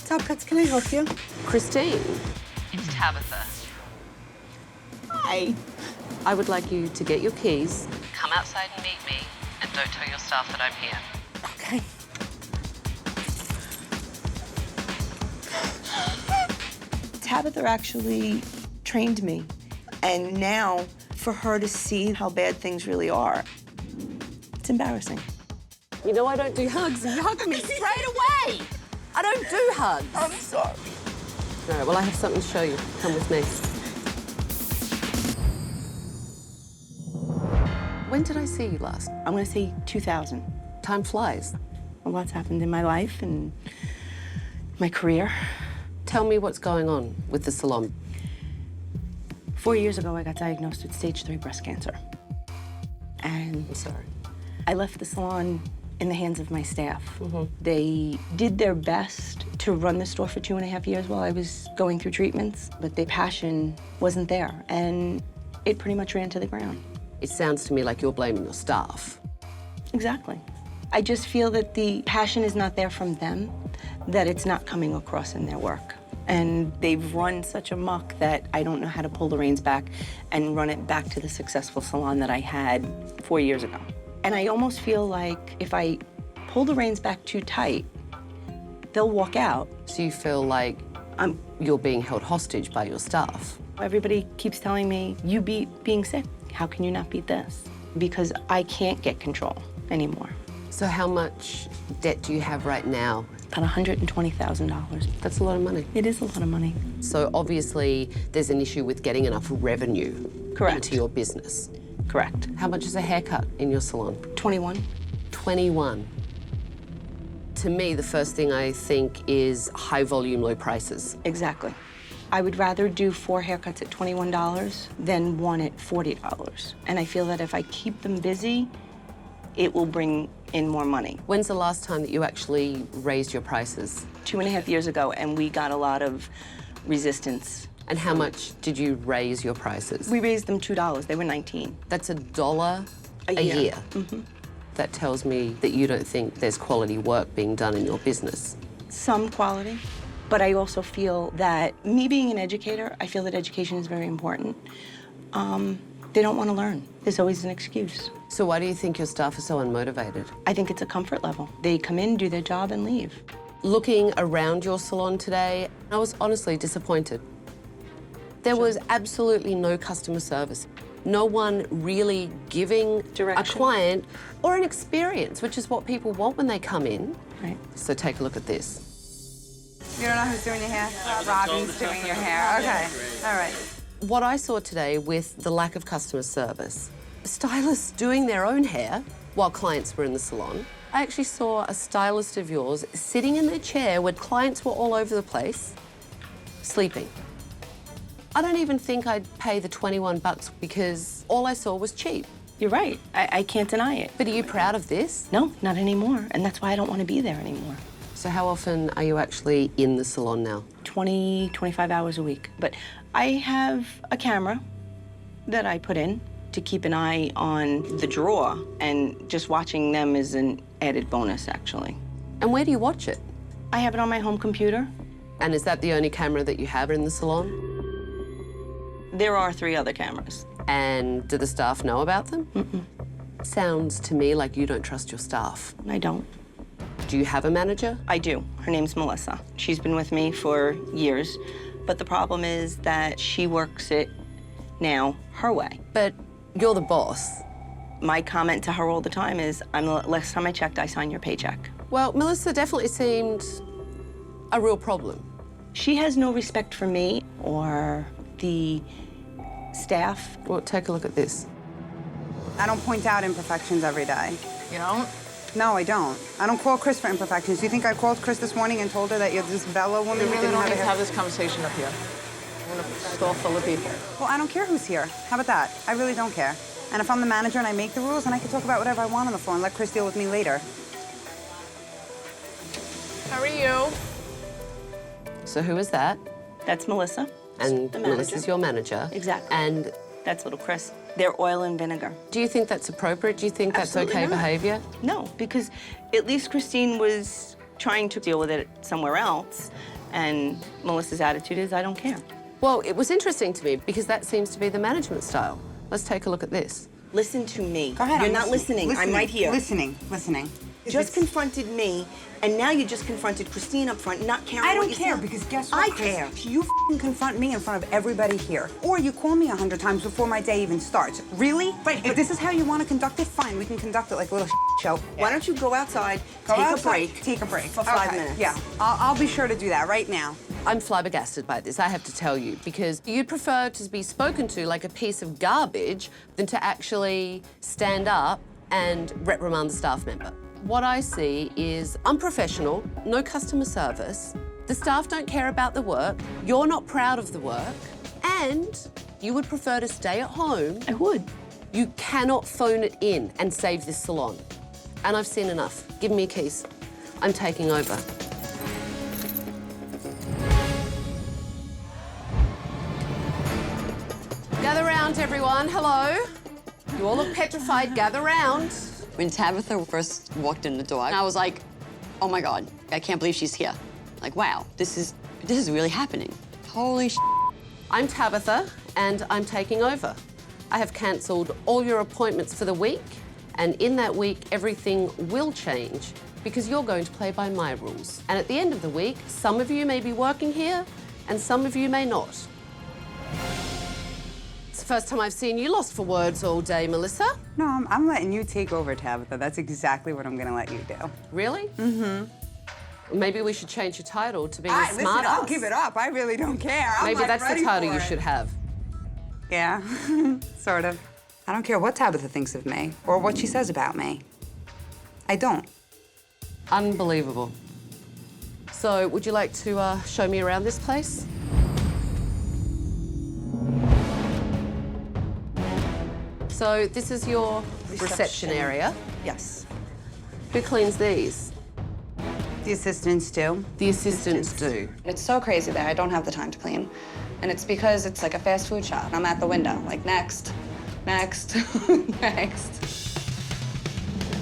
Top Cuts, can I help you? Christine, it's Tabitha. Hi. I would like you to get your keys, come outside and meet me, and don't tell your staff that I'm here. Okay. Tabitha actually trained me, and now for her to see how bad things really are, it's embarrassing. You know I don't do hugs, and you hug me straight away. I don't do hugs. I'm sorry. All right, well, I have something to show you. Come with me. When did I see you last? I'm gonna say 2000. Time flies. A lot's happened in my life and my career. Tell me what's going on with the salon. 4 years ago, I got diagnosed with stage 3 breast cancer. And I'm sorry. I left the salon in the hands of my staff. They did their best to run the store for 2.5 years while I was going through treatments, but their passion wasn't there, and it pretty much ran to the ground. It sounds to me like you're blaming your staff. Exactly. I just feel that the passion is not there from them, that it's not coming across in their work. And they've run such amok that I don't know how to pull the reins back and run it back to the successful salon that I had 4 years ago. And I almost feel like if I pull the reins back too tight, they'll walk out. So you feel like you're being held hostage by your staff? Everybody keeps telling me, you beat being sick. How can you not beat this? Because I can't get control anymore. So how much debt do you have right now? About $120,000. That's a lot of money. It is a lot of money. So obviously there's an issue with getting enough revenue into your business. Correct. How much is a haircut in your salon? 21. 21. To me, the first thing I think is high volume, low prices. Exactly. I would rather do 4 haircuts at $21 than 1 at $40. And I feel that if I keep them busy, it will bring in more money. When's the last time that you actually raised your prices? 2.5 years ago, and we got a lot of resistance. And how much did you raise your prices? We raised them $2. They were 19. That's $1 a year. That tells me that you don't think there's quality work being done in your business. Some quality, but I also feel that me being an educator, I feel that education is very important. They don't want to learn. There's always an excuse. So why do you think your staff are so unmotivated? I think it's a comfort level. They come in, do their job, and leave. Looking around your salon today, I was honestly disappointed. There was absolutely no customer service. No one really giving a client or an experience, which is what people want when they come in. Right. So take a look at this. You don't know who's doing your hair? Robin's doing your hair. Okay. All right. What I saw today with the lack of customer service, stylists doing their own hair while clients were in the salon. I actually saw a stylist of yours sitting in their chair when clients were all over the place, sleeping. I don't even think I'd pay the 21 bucks because all I saw was cheap. You're right. I can't deny it. But are you proud of this? No, not anymore. And that's why I don't want to be there anymore. So how often are you actually in the salon now? 20, 25 hours a week. But I have a camera that I put in to keep an eye on the drawer, and just watching them is an added bonus, actually. And where do you watch it? I have it on my home computer. And is that the only camera that you have in the salon? There are 3 other cameras. And do the staff know about them? Sounds to me like you don't trust your staff. I don't. Do you have a manager? I do. Her name's Melissa. She's been with me for years, but the problem is that she works it now her way. But you're the boss. My comment to her all the time is, last time I checked, I signed your paycheck. Well, Melissa definitely seemed a real problem. She has no respect for me or the staff. Well, take a look at this. I don't point out imperfections every day. You don't? No, I don't. I don't call Chris for imperfections. Do you think I called Chris this morning and told her that you're this Bella woman We who really didn't don't have need a to hair? have this conversation up here. I'm in a store full of people. Well, I don't care who's here. How about that? I really don't care. And if I'm the manager and I make the rules, then I can talk about whatever I want on the floor and let Chris deal with me later. How are you? So who is that? That's Melissa. And the manager. Melissa's your manager. Exactly. And That's little Chris. They're oil and vinegar. do you think that's appropriate? Do you think that's Absolutely okay not. behavior? No, because at least Christine was trying to deal with it somewhere else, And Melissa's attitude is, I don't care. Well, it was interesting to me because that seems to be the management style. Let's take a look at this. Listen to me. Go ahead. You're I'm not listening. I'm right here. Listening. Just confronted me, and now you just confronted Christine up front, not caring I what don't you care said. because guess what, I Chris? care. You f***ing confront me in front of everybody here. Or you call me 100 times before my day even starts. Really? But if this is how you want to conduct it, fine. We can conduct it like a little show. Why don't you go outside, Go take outside, a break. Take a break. For 5 Okay, minutes. Yeah, I'll be sure to do that right now. I'm flabbergasted by this, I have to tell you, because you'd prefer to be spoken to like a piece of garbage than to actually stand up and reprimand the staff member. What I see is unprofessional, no customer service, the staff don't care about the work, you're not proud of the work, and you would prefer to stay at home. I would. You cannot phone it in and save this salon. And I've seen enough. Give me your keys. I'm taking over. Gather round, everyone. Hello. You all look petrified. Gather round. When Tabitha first walked in the door, I was like, oh my God, I can't believe she's here. Like, wow, this is really happening. Holy sh**. I'm Tabitha, and I'm taking over. I have cancelled all your appointments for the week, and in that week, everything will change because you're going to play by my rules. And at the end of the week, some of you may be working here, and some of you may not. It's the first time I've seen you lost for words all day, Melissa. No, I'm letting you take over, Tabitha. That's exactly what I'm going to let you do. Really? Mm-hmm. Maybe we should change your title to being a Listen, smart I'll ass. give it up. I really don't care. I'm Maybe like, that's the ready title for you it. should have. Yeah, sort of. I don't care what Tabitha thinks of me or what she says about me. I don't. Unbelievable. So, would you like to show me around this place? So, this is your reception area. Yes. Who cleans these? The assistants do. The assistants do. It's so crazy that I don't have the time to clean. And it's because it's like a fast food shop. I'm at the window, like next, next, next.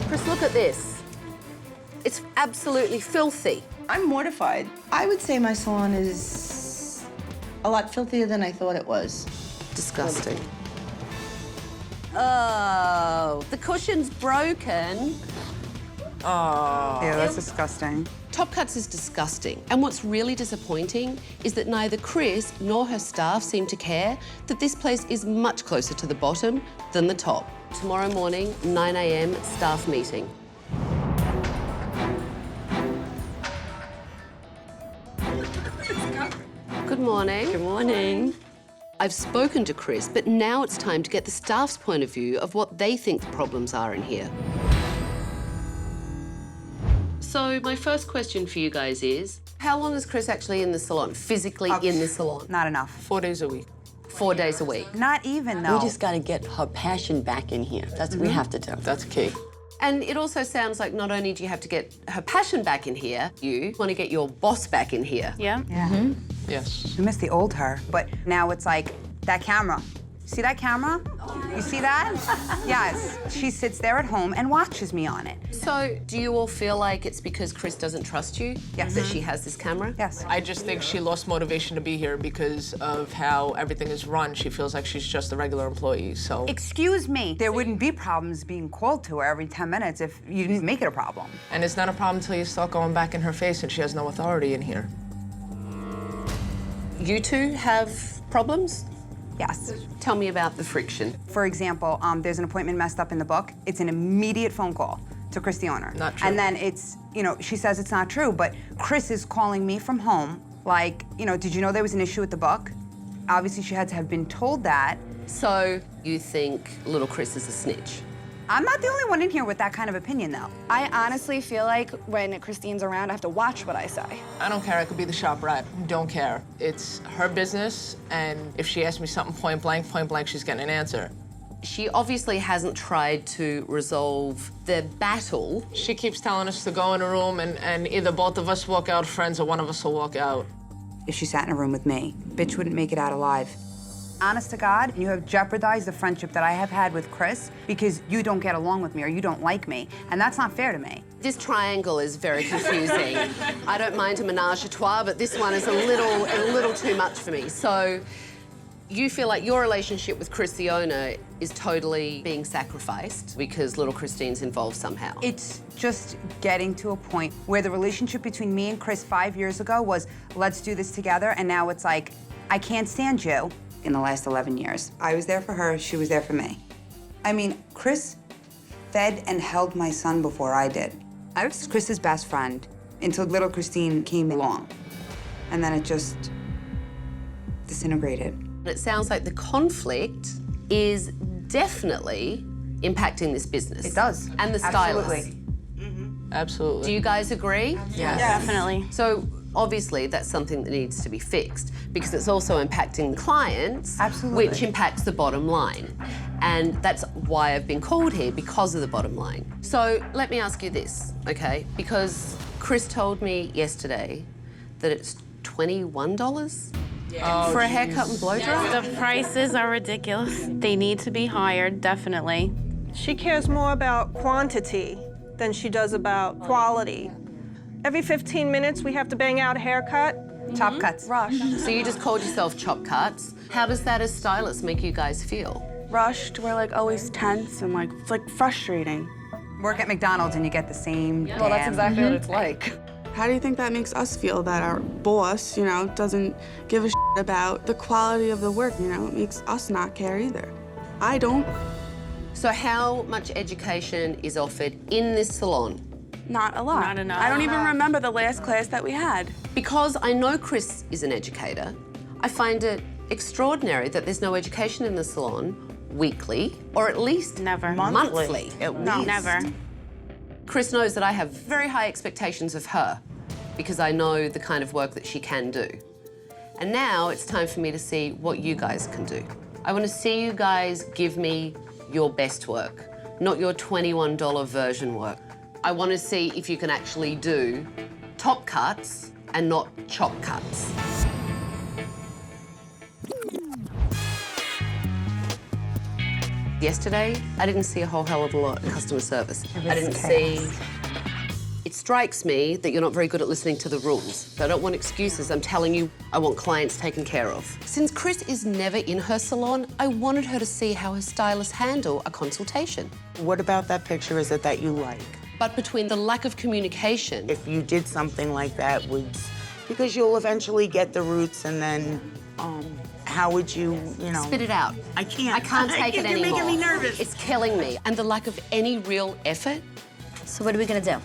Chris, look at this. It's absolutely filthy. I'm mortified. I would say my salon is a lot filthier than I thought it was. Disgusting. Oh, the cushion's broken. Yeah, that's disgusting. Top Cuts is disgusting. And what's really disappointing is that neither Chris nor her staff seem to care that this place is much closer to the bottom than the top. Tomorrow morning, 9 a.m., staff meeting. Good morning. Good morning. I've spoken to Chris, but now it's time to get the staff's point of view of what they think the problems are in here. So my first question for you guys is, how long is Chris actually in the salon, physically in the salon? Not enough. 4 days a week. 4 days a week. Not even, though. We just got to get her passion back in here. That's what we have to do. That's key. And it also sounds like not only do you have to get her passion back in here, you want to get your boss back in here. Yeah? Yeah. Yes. I miss the old her. But now it's like that camera. See that camera? You see that? Yes. She sits there at home and watches me on it. So do you all feel like it's because Chris doesn't trust you? Yes. That she has this camera? Yes. I just think she lost motivation to be here because of how everything is run. She feels like she's just a regular employee, so. Excuse me. There wouldn't be problems being called to her every 10 minutes if you didn't make it a problem. And it's not a problem until you start going back in her face and she has no authority in here. You two have problems? Yes. Tell me about the friction. For example, there's an appointment messed up in the book. It's an immediate phone call to Chris, the owner. Not true. And then it's, she says it's not true, but Chris is calling me from home, like, did you know there was an issue with the book? Obviously, she had to have been told that. So you think little Chris is a snitch? I'm not the only one in here with that kind of opinion, though. I honestly feel like when Christine's around, I have to watch what I say. I don't care. I could be the shop rat. Don't care. It's her business, and if she asks me something point blank, she's getting an answer. She obviously hasn't tried to resolve the battle. She keeps telling us to go in a room and either both of us walk out friends or one of us will walk out. If she sat in a room with me, bitch wouldn't make it out alive. Honest to God, you have jeopardized the friendship that I have had with Chris because you don't get along with me or you don't like me, and that's not fair to me. This triangle is very confusing. I don't mind a menage a trois, but this one is a little too much for me. So you feel like your relationship with Chris, the owner, is totally being sacrificed because little Christine's involved somehow. It's just getting to a point where the relationship between me and Chris 5 years ago was, let's do this together, and now it's like, I can't stand you. In the last 11 years, I was there for her, she was there for me. I mean, Chris fed and held my son before I did. I was Chris's best friend until little Christine came along. And then it just disintegrated. It sounds like the conflict is definitely impacting this business. It does. And the stylist. Absolutely. Absolutely. Do you guys agree? Yes. Definitely. So obviously that's something that needs to be fixed because it's also impacting the clients, Absolutely. which impacts the bottom line. And that's why I've been called here, because of the bottom line. So let me ask you this, okay? Because Chris told me yesterday that it's $21 for a haircut and blow dry. The prices are ridiculous. They need to be higher, definitely. She cares more about quantity than she does about quality. Every 15 minutes, we have to bang out a haircut. Top cuts. Rushed. So you just called yourself chop cuts. How does that as stylists make you guys feel? Rushed, we're like always tense and like it's like frustrating. Work at McDonald's and you get the same Well, that's damn- exactly what it's like. How do you think that makes us feel that our boss, doesn't give a shit about the quality of the work, It makes us not care either. I don't. So how much education is offered in this salon? Not a lot. Not enough. I don't even remember the last class that we had. Because I know Chris is an educator, I find it extraordinary that there's no education in the salon weekly, or at least Never. monthly. Never. Chris knows that I have very high expectations of her because I know the kind of work that she can do. And now it's time for me to see what you guys can do. I want to see you guys give me your best work, not your $21 version work. I want to see if you can actually do top cuts and not chop cuts. Yesterday, I didn't see a whole hell of a lot of customer service. I didn't see... It strikes me that you're not very good at listening to the rules. I don't want excuses. I'm telling you, I want clients taken care of. Since Chris is never in her salon, I wanted her to see how her stylists handle a consultation. What about that picture is it that you like? But between the lack of communication... If you did something like that, because you'll eventually get the roots and then, how would you, Spit it out. I can't. I can't take it anymore. You're making me nervous. It's killing me. And the lack of any real effort. So what are we gonna do?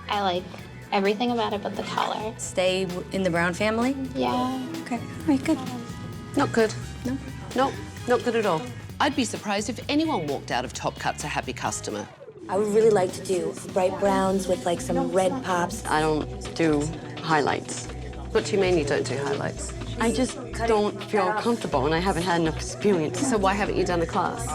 I like everything about it but the color. Stay in the Brown family? Yeah. Okay, all right, good. Not good. No. No, not good at all. I'd be surprised if anyone walked out of Top Cuts a happy customer. I would really like to do bright browns with like some red pops. I don't do highlights. What do you mean you don't do highlights? I just don't feel comfortable and I haven't had enough experience. So why haven't you done the class?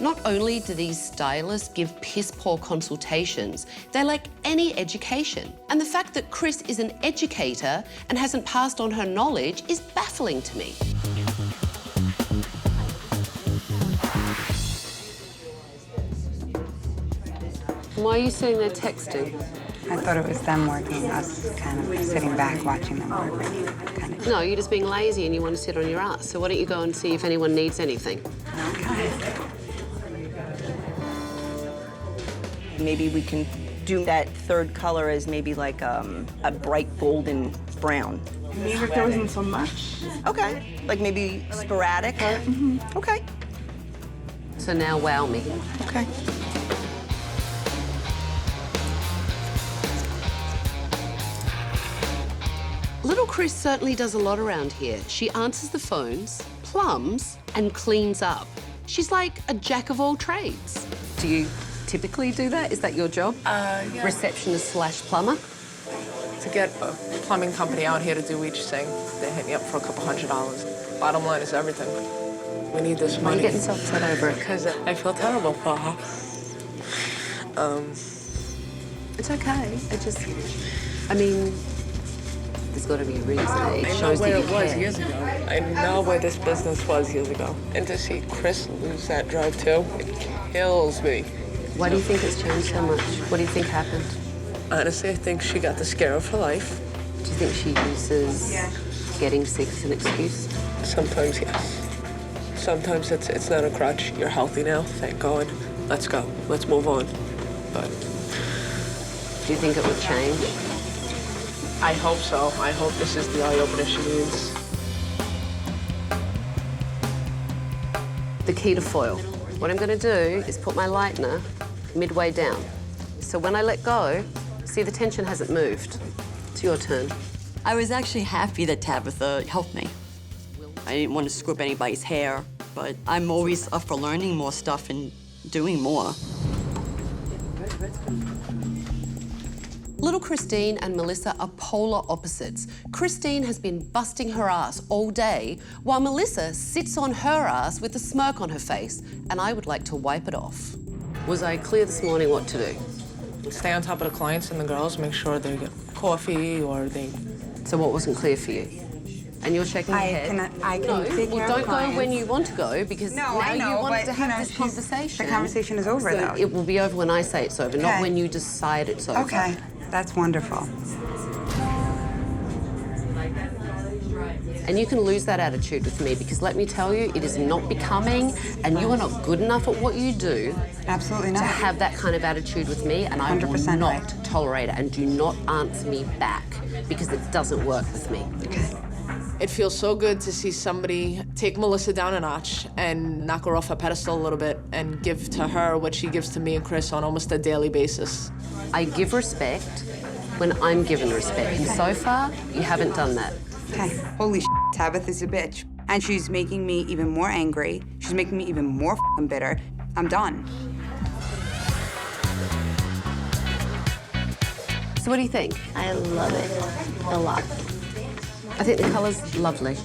Not only do these stylists give piss-poor consultations, they lack any education. And the fact that Chris is an educator and hasn't passed on her knowledge is baffling to me. Why are you saying they're texting? I thought it was them working, us kind of sitting back watching them work. Kind of. No, you're just being lazy and you want to sit on your ass. So why don't you go and see if anyone needs anything? Okay. Maybe we can do that third color as maybe like a bright golden brown. Maybe if there wasn't so much. Okay, like maybe sporadic. Okay. So now wow me. Okay. Little Chris certainly does a lot around here. She answers the phones, plums, and cleans up. She's like a jack of all trades. Do you typically do that? Is that your job? Yeah. Receptionist / plumber? To get a plumbing company out here to do each thing, they hit me up for a couple $100. Bottom line is everything. We need this Why are money. you getting so upset over it? Because I feel terrible for her. It's okay. I mean, there's got to be a reason. It I know shows where that you it was care. years ago. I know where this business was years ago. And to see Chris lose that drive too, it kills me. Why do you think it's changed so much? What do you think happened? Honestly, I think she got the scare of her life. Do you think she uses getting sick as an excuse? Sometimes, yes. Sometimes it's not a crutch. You're healthy now, thank God. Let's go. Let's move on. But do you think it would change? I hope so. I hope this is the eye-opener she needs. The key to foil. What I'm going to do is put my lightener midway down. So when I let go, see the tension hasn't moved. It's your turn. I was actually happy that Tabitha helped me. I didn't want to screw up anybody's hair, but I'm always up for learning more stuff and doing more. Little Christine and Melissa are polar opposites. Christine has been busting her ass all day, while Melissa sits on her ass with a smirk on her face, and I would like to wipe it off. Was I clear this morning what to do? Stay on top of the clients and the girls, make sure they get coffee or they... So what wasn't clear for you? And you're shaking your head. I can take care of don't clients. go when you want to go, because now you want to have this conversation. The conversation is over, though. It will be over when I say it's over, not when you decide it's over. Okay, that's wonderful. And you can lose that attitude with me, because let me tell you, it is not becoming, and you are not good enough at what you do. Absolutely not. To have that kind of attitude with me, and I will not tolerate it. And do not answer me back, because it doesn't work with me. Okay. It feels so good to see somebody take Melissa down a notch and knock her off her pedestal a little bit and give to her what she gives to me and Chris on almost a daily basis. I give respect when I'm given respect, and so far, you haven't done that. Okay. Holy shit, Tabitha's a bitch. And she's making me even more angry. She's making me even more f***ing bitter. I'm done. So what do you think? I love it a lot. I think the colour's lovely.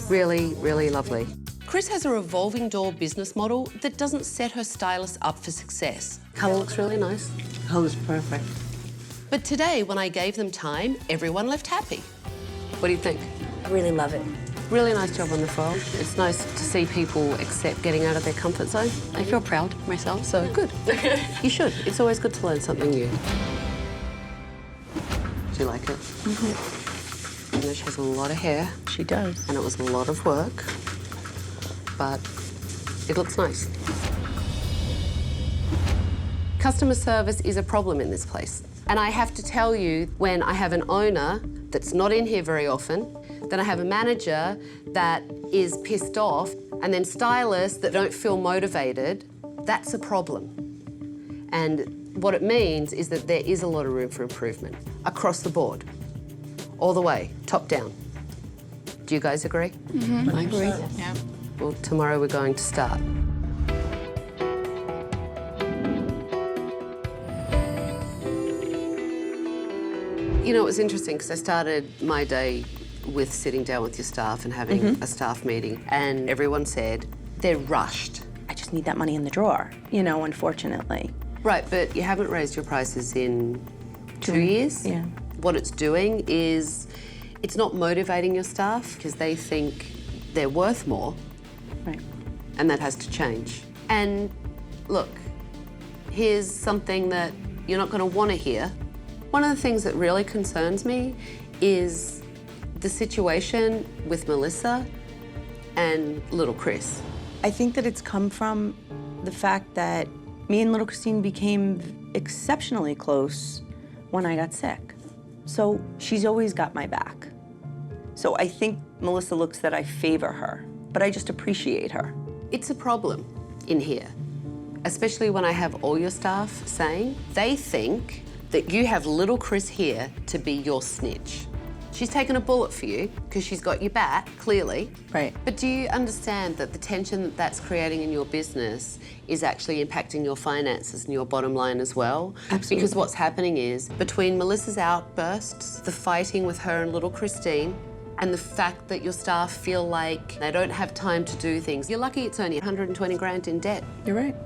Really, really lovely. Chris has a revolving door business model that doesn't set her stylist up for success. Colour looks really nice. Colour's perfect. But today, when I gave them time, everyone left happy. What do you think? I really love it. Really nice job on the foil. It's nice to see people accept getting out of their comfort zone. I feel proud of myself, so good. You should. It's always good to learn something new. Do you like it? Mm-hmm. You know, she has a lot of hair. She does. And it was a lot of work, but it looks nice. Customer service is a problem in this place. And I have to tell you, when I have an owner that's not in here very often, then I have a manager that is pissed off, and then stylists that don't feel motivated, that's a problem. And what it means is that there is a lot of room for improvement across the board, all the way, top down. Do you guys agree? Mm-hmm. I agree. Yeah. Well, tomorrow we're going to start. You know, it was interesting because I started my day with sitting down with your staff and having a staff meeting, and everyone said they're rushed. I just need that money in the drawer, you know, unfortunately. Right, but you haven't raised your prices in 2 years. Yeah. What it's doing is it's not motivating your staff because they think they're worth more. Right. And that has to change. And look, here's something that you're not going to want to hear. One of the things that really concerns me is the situation with Melissa and little Chris. I think that it's come from the fact that me and little Christine became exceptionally close when I got sick. So she's always got my back. So I think Melissa looks that I favor her, but I just appreciate her. It's a problem in here, especially when I have all your staff saying they think that you have little Chris here to be your snitch. She's taken a bullet for you because she's got your back, clearly. Right. But do you understand that the tension that that's creating in your business is actually impacting your finances and your bottom line as well? Absolutely. Because what's happening is, between Melissa's outbursts, the fighting with her and little Christine, and the fact that your staff feel like they don't have time to do things, you're lucky it's only 120 grand in debt. You're right.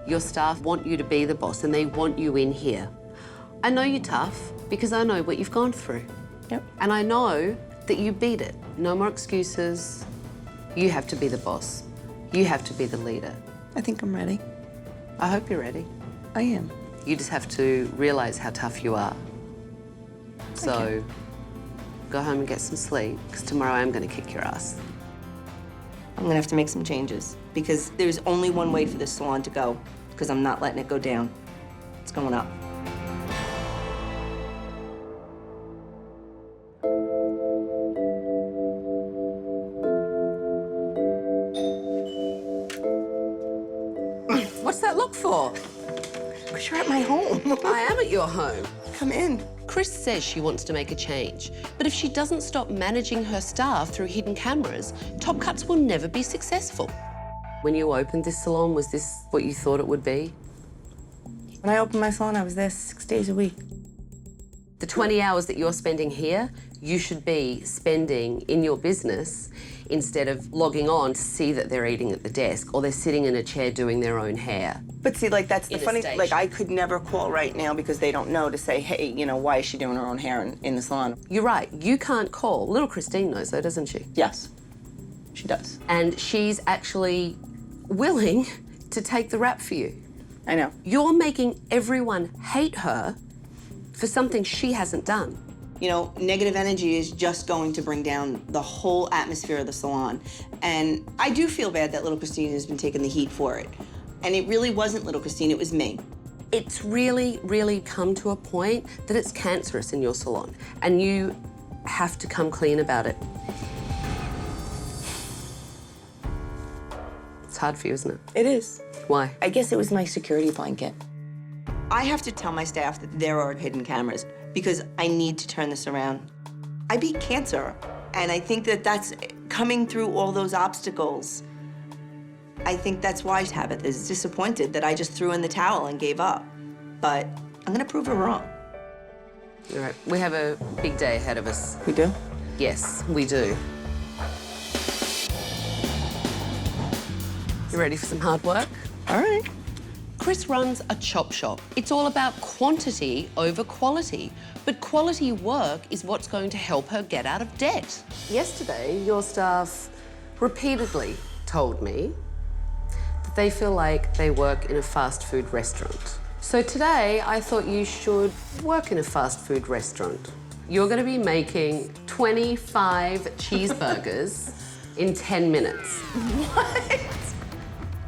Your staff want you to be the boss and they want you in here. I know you're tough because I know what you've gone through. Yep. And I know that you beat it. No more excuses. You have to be the boss. You have to be the leader. I think I'm ready. I hope you're ready. I am. You just have to realize how tough you are. So go home and get some sleep, because tomorrow I'm going to kick your ass. I'm gonna have to make some changes because there's only one way for this salon to go because I'm not letting it go down. It's going up. What's that look for? Because you're at my home. I am at your home. Come in. Chris says she wants to make a change, but if she doesn't stop managing her staff through hidden cameras, Top Cuts will never be successful. When you opened this salon, was this what you thought it would be? When I opened my salon, I was there 6 days a week. The 20 hours that you're spending here, you should be spending in your business instead of logging on to see that they're eating at the desk or they're sitting in a chair doing their own hair. But see, like, that's the In a funny, station. like, I could never call right now because they don't know to say, hey, you know, why is she doing her own hair in the salon? You're right, you can't call. Little Christine knows though, doesn't she? Yes, she does. And she's actually willing to take the rap for you. I know. You're making everyone hate her for something she hasn't done. You know, negative energy is just going to bring down the whole atmosphere of the salon. And I do feel bad that little Christine has been taking the heat for it. And it really wasn't little Christine, it was me. It's really, really come to a point that it's cancerous in your salon, and you have to come clean about it. It's hard for you, isn't it? It is. Why? I guess it was my security blanket. I have to tell my staff that there are hidden cameras because I need to turn this around. I beat cancer, and I think that that's coming through all those obstacles. I think that's why Tabitha is disappointed that I just threw in the towel and gave up. But I'm gonna prove her wrong. All right, we have a big day ahead of us. We do? Yes, we do. You ready for some hard work? All right. Chris runs a chop shop. It's all about quantity over quality, but quality work is what's going to help her get out of debt. Yesterday, your staff repeatedly told me that they feel like they work in a fast food restaurant. So today, I thought you should work in a fast food restaurant. You're going to be making 25 cheeseburgers in 10 minutes. What?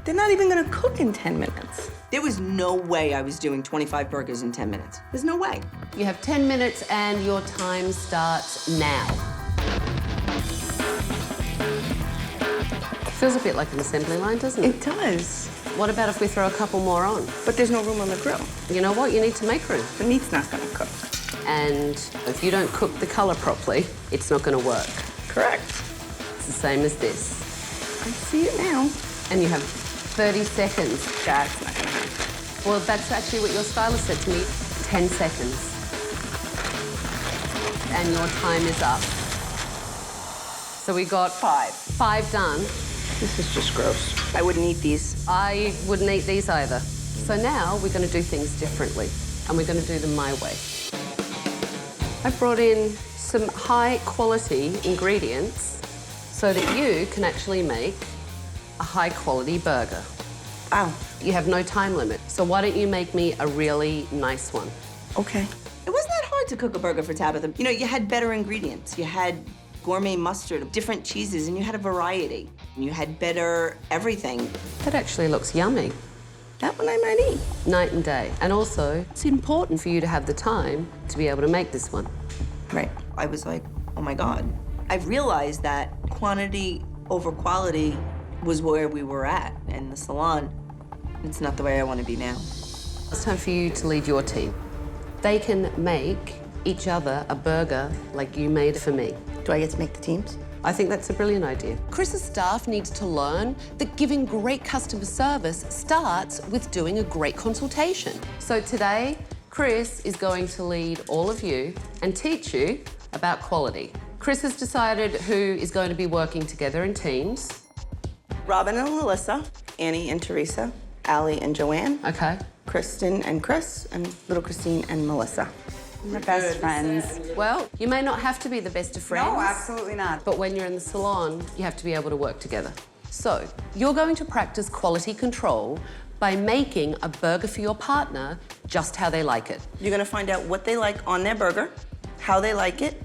They're not even gonna cook in 10 minutes. There was no way I was doing 25 burgers in 10 minutes. There's no way. You have 10 minutes and your time starts now. Feels a bit like an assembly line, doesn't it? It does. What about if we throw a couple more on? But there's no room on the grill. You know what? You need to make room. The meat's not gonna cook. And if you don't cook the colour properly, it's not going to work. Correct. It's the same as this. I see it now. And you have 30 seconds. That's not gonna happen. Well, that's actually what your stylist said to me. 10 seconds. And your time is up. So we got 5 done. This is just gross. I wouldn't eat these. I wouldn't eat these either. So now we're going to do things differently, and we're going to do them my way. I brought in some high-quality ingredients so that you can actually make a high-quality burger. Wow. You have no time limit, so why don't you make me a really nice one? Okay. It wasn't that hard to cook a burger for Tabitha. You know, you had better ingredients. You had gourmet mustard, different cheeses, and you had a variety. And you had better everything. That actually looks yummy. That one I might eat. Night and day. And also, it's important for you to have the time to be able to make this one. Right. I was like, oh my God. I realized that quantity over quality was where we were at in the salon. It's not the way I want to be now. It's time for you to lead your team. They can make each other a burger like you made for me. Do I get to make the teams? I think that's a brilliant idea. Chris's staff needs to learn that giving great customer service starts with doing a great consultation. So today, Chris is going to lead all of you and teach you about quality. Chris has decided who is going to be working together in teams. Robin and Melissa, Annie and Teresa, Allie and Joanne. Okay. Kristen and Chris, and little Christine and Melissa. We're best friends. Well, you may not have to be the best of friends. No, absolutely not. But when you're in the salon, you have to be able to work together. So, you're going to practice quality control by making a burger for your partner just how they like it. You're gonna find out what they like on their burger, how they like it,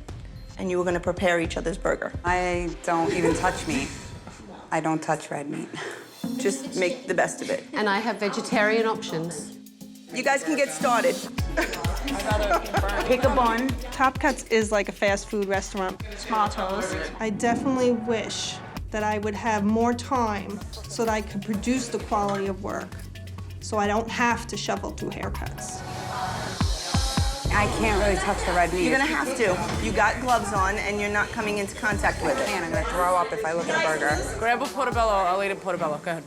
and you are gonna prepare each other's burger. I don't even touch meat. I don't touch red meat. Just make the best of it. And I have vegetarian options. You guys can get started. Pick a bun. Top Cuts is like a fast food restaurant. Tomatoes. I definitely wish that I would have more time so that I could produce the quality of work, so I don't have to shovel through haircuts. I can't really touch the red meat. You're gonna have to. You got gloves on and you're not coming into contact with it. I'm gonna throw up if I look at a burger. Grab a portobello. I'll eat a portobello. Go ahead.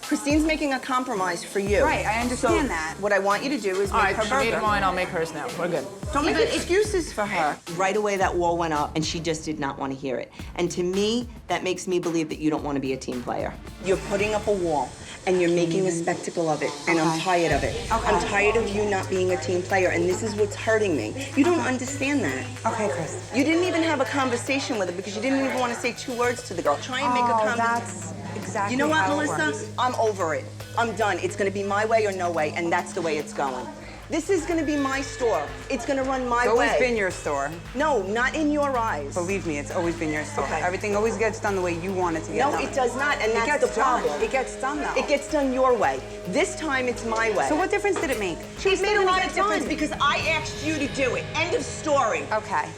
Christine's making a compromise for you. Right, I understand So that. What I want you to do is All make right, her she made burger. mine. I'll make hers now. We're good. Don't make excuses for her. Right away, that wall went up, and she just did not want to hear it. And to me, that makes me believe that you don't want to be a team player. You're putting up a wall, and you're making a spectacle of it, and I'm tired of it. I'm tired of you not being a team player, and this is what's hurting me. You don't understand that. Okay, Chris. You didn't even have a conversation with her because you didn't even want to say 2 words to the girl. Try and make a conversation. That's exactly You know what, how it Melissa? works. I'm over it. I'm done. It's gonna be my way or no way, and that's the way it's going. This is gonna be my store. It's gonna run my It's way. always been your store. No, not in your eyes. Believe me, it's always been your store. Okay. Everything always gets done the way you want it to get No, done. it does not, and It that's gets the problem. done. It gets done, though. It gets done your way. This time, it's my way. So what difference did it make? It made a lot of difference done. because I asked you to do it. End of story. Okay.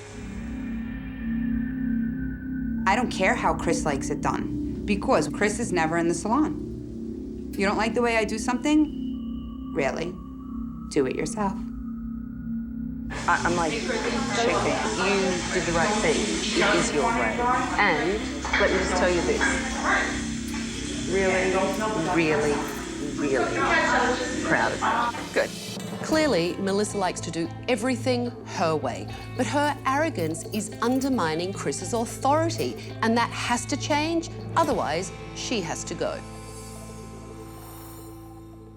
I don't care how Chris likes it done, because Chris is never in the salon. You don't like the way I do something? Really? Do it yourself. I'm like shaking. You did the right thing. It is your way. And let me just tell you this. Really, really, really proud of you. Good. Clearly, Melissa likes to do everything her way, but her arrogance is undermining Chris's authority, and that has to change, otherwise she has to go.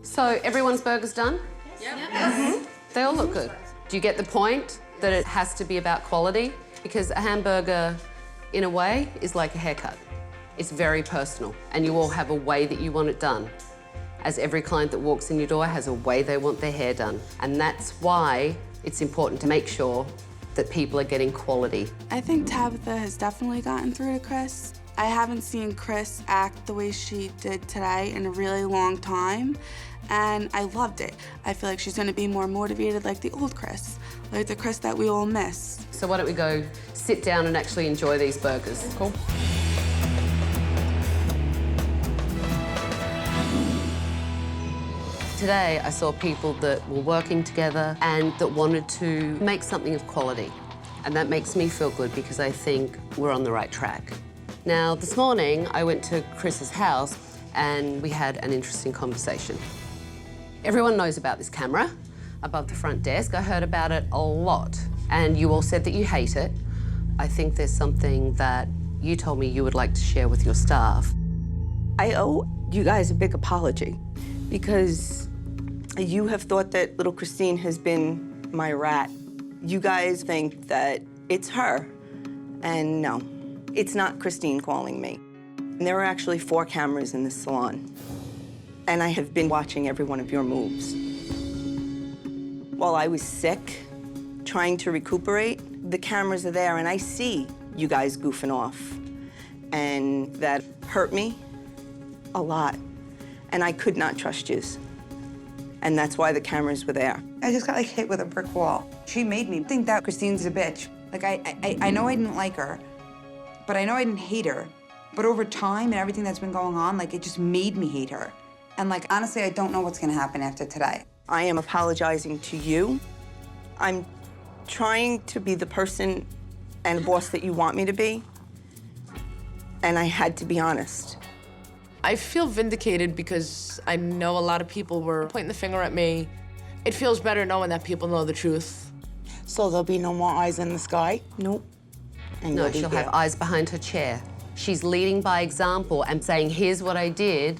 So everyone's burger's done? Yep. They all look good. Do you get the point that it has to be about quality? Because a hamburger, in a way, is like a haircut. It's very personal, and you all have a way that you want it done. As every client that walks in your door has a way they want their hair done. And that's why it's important to make sure that people are getting quality. I think Tabitha has definitely gotten through to Chris. I haven't seen Chris act the way she did today in a really long time, and I loved it. I feel like she's gonna be more motivated like the old Chris, like the Chris that we all miss. So why don't we go sit down and actually enjoy these burgers? Cool. Today, I saw people that were working together and that wanted to make something of quality. And that makes me feel good because I think we're on the right track. Now, this morning, I went to Chris's house and we had an interesting conversation. Everyone knows about this camera above the front desk. I heard about it a lot. And you all said that you hate it. I think there's something that you told me you would like to share with your staff. I owe you guys a big apology because you have thought that little Christine has been my rat. You guys think that it's her, and no, it's not Christine calling me. And there are actually 4 cameras in this salon, and I have been watching every one of your moves. While I was sick, trying to recuperate, the cameras are there, and I see you guys goofing off, and that hurt me a lot, and I could not trust yous. And that's why the cameras were there. I just got like hit with a brick wall. She made me think that Christine's a bitch. Like I know I didn't like her, but I know I didn't hate her. But over time and everything that's been going on, like it just made me hate her. And like honestly, I don't know what's gonna happen after today. I am apologizing to you. I'm trying to be the person and boss that you want me to be. And I had to be honest. I feel vindicated because I know a lot of people were pointing the finger at me. It feels better knowing that people know the truth. So there'll be no more eyes in the sky? Nope. And No, you'll be she'll there. have eyes behind her chair. She's leading by example and saying, here's what I did,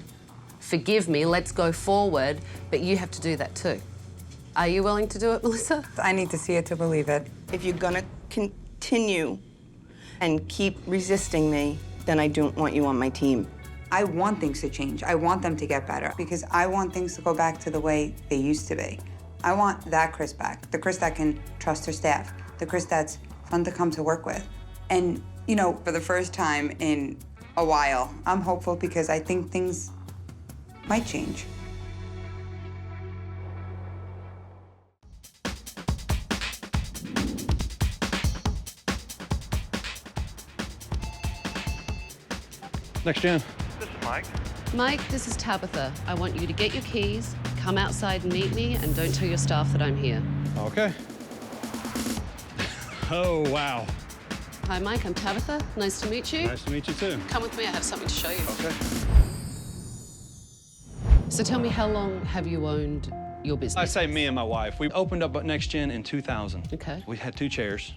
forgive me, let's go forward, but you have to do that too. Are you willing to do it, Melissa? I need to see it to believe it. If you're gonna continue and keep resisting me, then I don't want you on my team. I want things to change. I want them to get better because I want things to go back to the way they used to be. I want that Chris back, the Chris that can trust her staff, the Chris that's fun to come to work with. And, you know, for the first time in a while, I'm hopeful because I think things might change. NextGen. This is Mike. Mike, this is Tabitha. I want you to get your keys, come outside and meet me, and don't tell your staff that I'm here. Okay. Oh, wow. Hi, Mike, I'm Tabitha. Nice to meet you. Nice to meet you, too. Come with me, I have something to show you. Okay. So tell me, how long have you owned your business? I say me and my wife. We opened up NextGen in 2000. Okay. We had 2 chairs,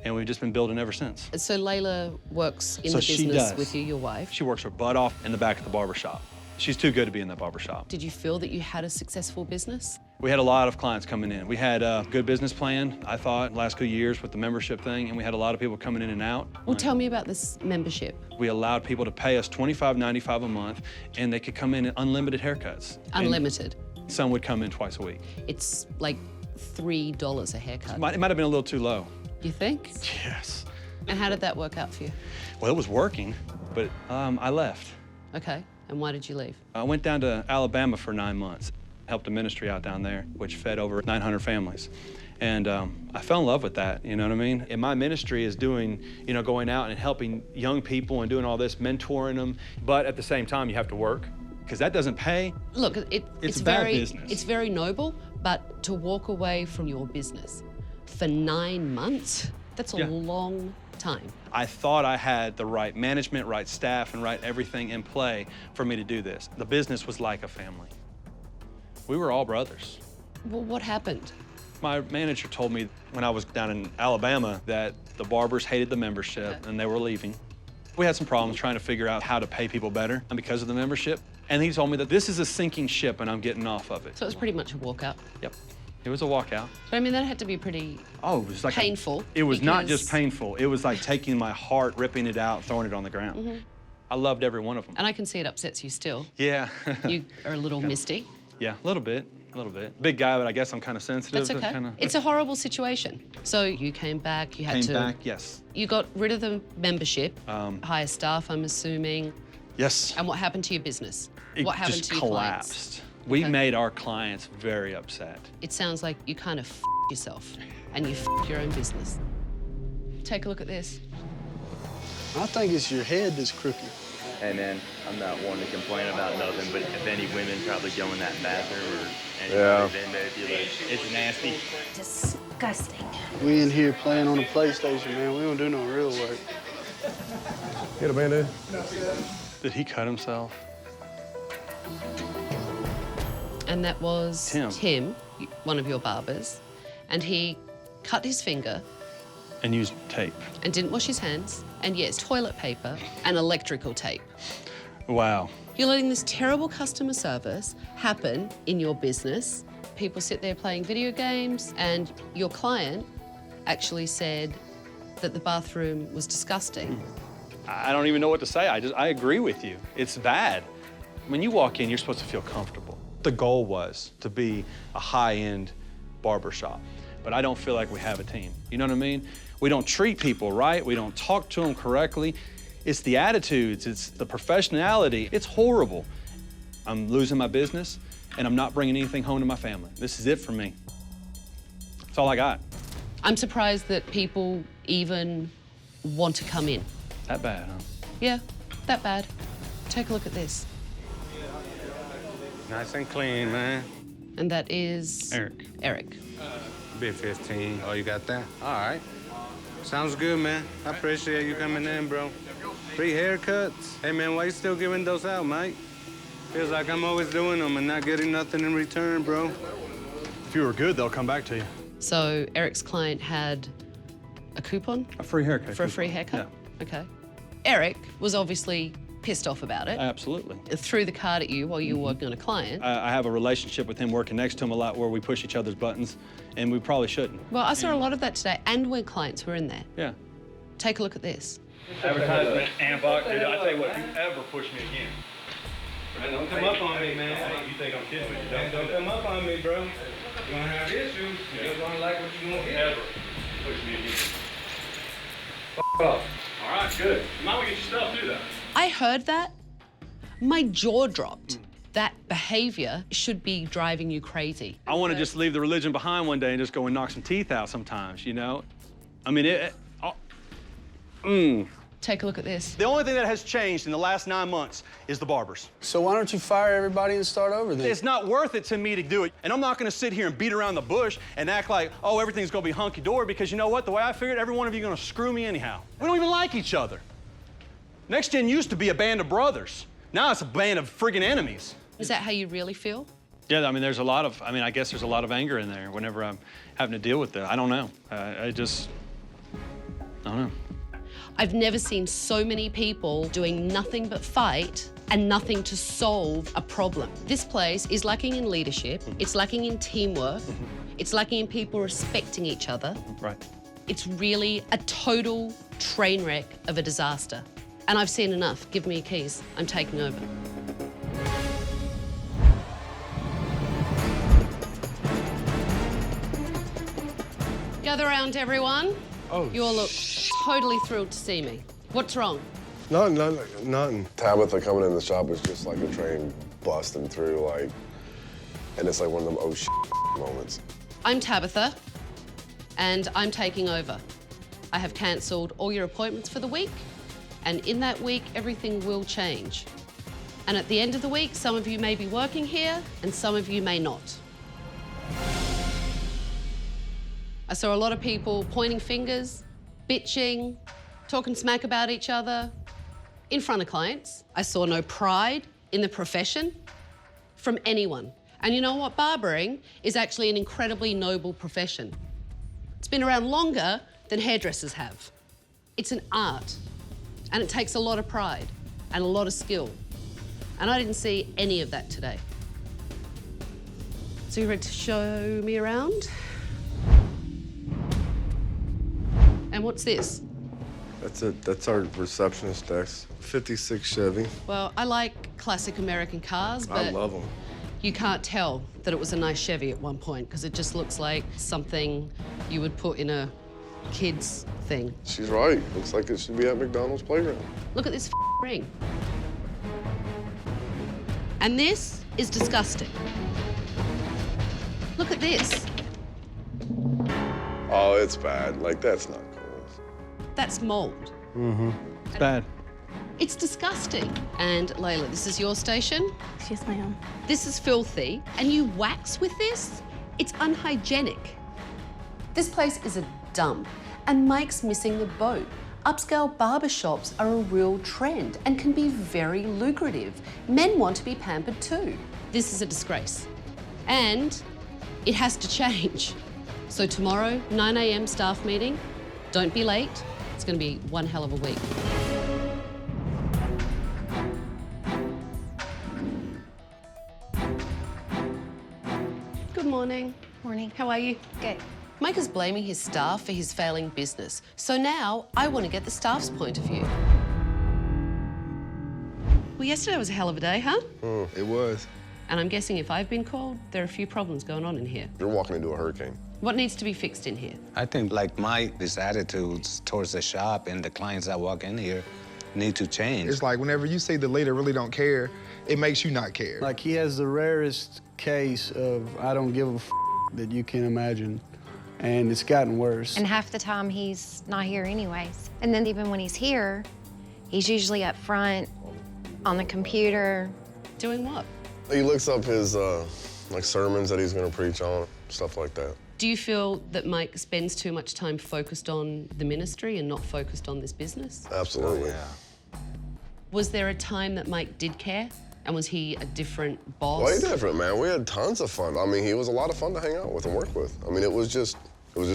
and we've just been building ever since. So Layla works in So the she business does. with you, your wife. She works her butt off in the back of the barber shop. She's too good to be in that barber shop. Did you feel that you had a successful business? We had a lot of clients coming in. We had a good business plan, I thought, last 2 years with the membership thing, and we had a lot of people coming in and out. Well, tell me about this membership. We allowed people to pay us $25.95 a month, and they could come in at unlimited haircuts. Unlimited? And some would come in twice a week. It's like $3 a haircut. It might have been a little too low. You think? Yes. And how did that work out for you? Well, it was working, but I left. Okay, and why did you leave? I went down to Alabama for 9 months, helped a ministry out down there, which fed over 900 families. And I fell in love with that, you know what I mean? And my ministry is doing, you know, going out and helping young people and doing all this, mentoring them. But at the same time, you have to work, because that doesn't pay. Look, it's bad business. It's very noble, but to walk away from your business for 9 months, that's a long time. I thought I had the right management, right staff, and right everything in play for me to do this. The business was like a family. We were all brothers. Well, what happened? My manager told me when I was down in Alabama that the barbers hated the membership and they were leaving. We had some problems trying to figure out how to pay people better because of the membership. And he told me that this is a sinking ship and I'm getting off of it. So it was pretty much a walkout. Yep. It was a walkout. But I mean, that had to be pretty it was like painful. It was not just painful. It was like taking my heart, ripping it out, throwing it on the ground. I loved every one of them. And I can see it upsets you still. Yeah. You are a little misty. Yeah, a little bit. Big guy, but I guess I'm kind of sensitive. That's okay. Kinda... It's a horrible situation. So you came back, you had to... Came back, yes. You got rid of the membership, hire staff, I'm assuming. Yes. And what happened to your business? What happened just to your collapsed. clients? We made our clients very upset. It sounds like you kind of yourself and you your own business. Take a look at this. I think it's your head that's crooked. Hey man, I'm not one to complain about nothing, but if any women probably go in that bathroom or anybody's in there, if you're like, it's nasty. Disgusting. We in here playing on the PlayStation, man. We don't do no real work. Get a Band-Aid. Did he cut himself? And that was Tim, one of your barbers, and he cut his finger. And used tape. And didn't wash his hands, and yes, toilet paper and electrical tape. Wow. You're letting this terrible customer service happen in your business. People sit there playing video games, and your client actually said that the bathroom was disgusting. I don't even know what to say. I agree with you. It's bad. When you walk in, you're supposed to feel comfortable. The goal was to be a high-end barber shop, but I don't feel like we have a team. You know what I mean? We don't treat people right. We don't talk to them correctly. It's the attitudes, it's the professionality. It's horrible. I'm losing my business, and I'm not bringing anything home to my family. This is it for me. That's all I got. I'm surprised that people even want to come in. That bad, huh? Yeah, that bad. Take a look at this. Nice and clean, man. And that is? Eric. Be 15. Oh, you got that? All right. Sounds good, man. I appreciate you coming in, bro. Free haircuts. Hey, man, why you still giving those out, Mike? Feels like I'm always doing them and not getting nothing in return, bro. If you were good, they'll come back to you. So Eric's client had a coupon? A free haircut. For a free haircut? Yeah. Okay. Eric was obviously pissed off about it. Absolutely. Threw the card at you while you were working on a client. I have a relationship with him working next to him a lot where we push each other's buttons, and we probably shouldn't. Well, I saw a lot of that today, and when clients were in there. Yeah. Take a look at this. Advertisement and box, dude. I tell you what, if you ever push me again, Man, don't come up on me, man. You think I'm kidding with you? Don't come up on me, bro. You're gonna have issues. You're gonna like what you want to ever push me again. F off. All right, good. You might want to get your stuff too, though. I heard that. My jaw dropped. That behavior should be driving you crazy. I want to just leave the religion behind one day and just go and knock some teeth out sometimes, you know? I mean, Take a look at this. The only thing that has changed in the last 9 months is the barbers. So why don't you fire everybody and start over then? It's not worth it to me to do it. And I'm not gonna sit here and beat around the bush and act like, oh, everything's gonna be hunky-dory, because you know what? The way I figured, every one of you are gonna screw me anyhow. We don't even like each other. NextGen used to be a band of brothers. Now it's a band of friggin' enemies. Is that how you really feel? Yeah, I mean, I guess there's a lot of anger in there whenever I'm having to deal with that. I don't know. I don't know. I've never seen so many people doing nothing but fight and nothing to solve a problem. This place is lacking in leadership. It's lacking in teamwork. It's lacking in people respecting each other. Right. It's really a total train wreck of a disaster. And I've seen enough. Give me your keys. I'm taking over. Gather around, everyone. Oh, you all look totally thrilled to see me. What's wrong? Nothing. Tabitha coming in the shop is just like a train busting through, like, and it's like one of them oh shit moments. I'm Tabitha, and I'm taking over. I have cancelled all your appointments for the week, and in that week, everything will change. And at the end of the week, some of you may be working here, and some of you may not. I saw a lot of people pointing fingers, bitching, talking smack about each other in front of clients. I saw no pride in the profession from anyone. And you know what? Barbering is actually an incredibly noble profession. It's been around longer than hairdressers have. It's an art, and it takes a lot of pride and a lot of skill. And I didn't see any of that today. So you ready to show me around? And what's this? That's it. That's our receptionist desk. 56 Chevy. Well, I like classic American cars, but I love them. you can't tell that it was a nice Chevy at one point because it just looks like something you would put in a kid's thing. She's right. Looks like it should be at McDonald's playground. Look at this ring. And this is disgusting. Look at this. Oh, it's bad. Like, that's not cool. That's mold. Mm-hmm. It's bad. It's disgusting. And Layla, this is your station? Yes, ma'am. This is filthy. And you wax with this? It's unhygienic. This place is a dump, and Mike's missing the boat. Upscale barbershops are a real trend and can be very lucrative. Men want to be pampered too. This is a disgrace. And it has to change. So tomorrow, 9 a.m. staff meeting. Don't be late. It's going to be one hell of a week. Good morning. Morning. How are you? Good. Mike is blaming his staff for his failing business. So now I want to get the staff's point of view. Well, yesterday was a hell of a day, huh? It was. And I'm guessing if I've been called, there are a few problems going on in here. You're walking into a hurricane. What needs to be fixed in here? I think, like his attitudes towards the shop and the clients that walk in here need to change. It's like whenever you say the leader really don't care, it makes you not care. Like, he has the rarest case of I don't give a f that you can imagine. And it's gotten worse. And half the time he's not here anyways. And then even when he's here, he's usually up front on the computer. Doing what? He looks up his like sermons that he's gonna preach on, stuff like that. Do you feel that Mike spends too much time focused on the ministry and not focused on this business? Absolutely. Was there a time that Mike did care? And was he a different boss? Way different, man. We had tons of fun. I mean, he was a lot of fun to hang out with and work with. I mean, it was just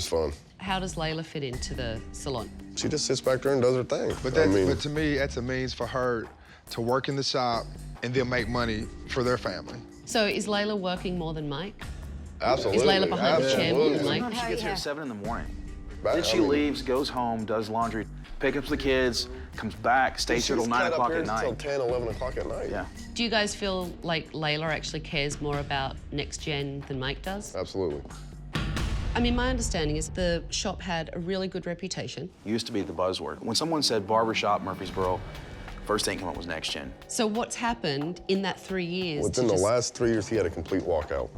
fun. How does Layla fit into the salon? She just sits back there and does her thing. But to me, that's a means for her to work in the shop and then make money for their family. So is Layla working more than Mike? Absolutely. Is Layla behind the chair more than Mike? She gets here at 7 in the morning. Then she leaves, goes home, does laundry, picks up the kids, comes back, stays here till 9 o'clock at night. Till 10, 11 o'clock at night. Yeah. Do you guys feel like Layla actually cares more about NextGen than Mike does? Absolutely. I mean, my understanding is the shop had a really good reputation. Used to be the buzzword. When someone said barbershop Murfreesboro, first thing came up was NextGen. So what's happened in that 3 years? Within the last 3 years, he had a complete walkout.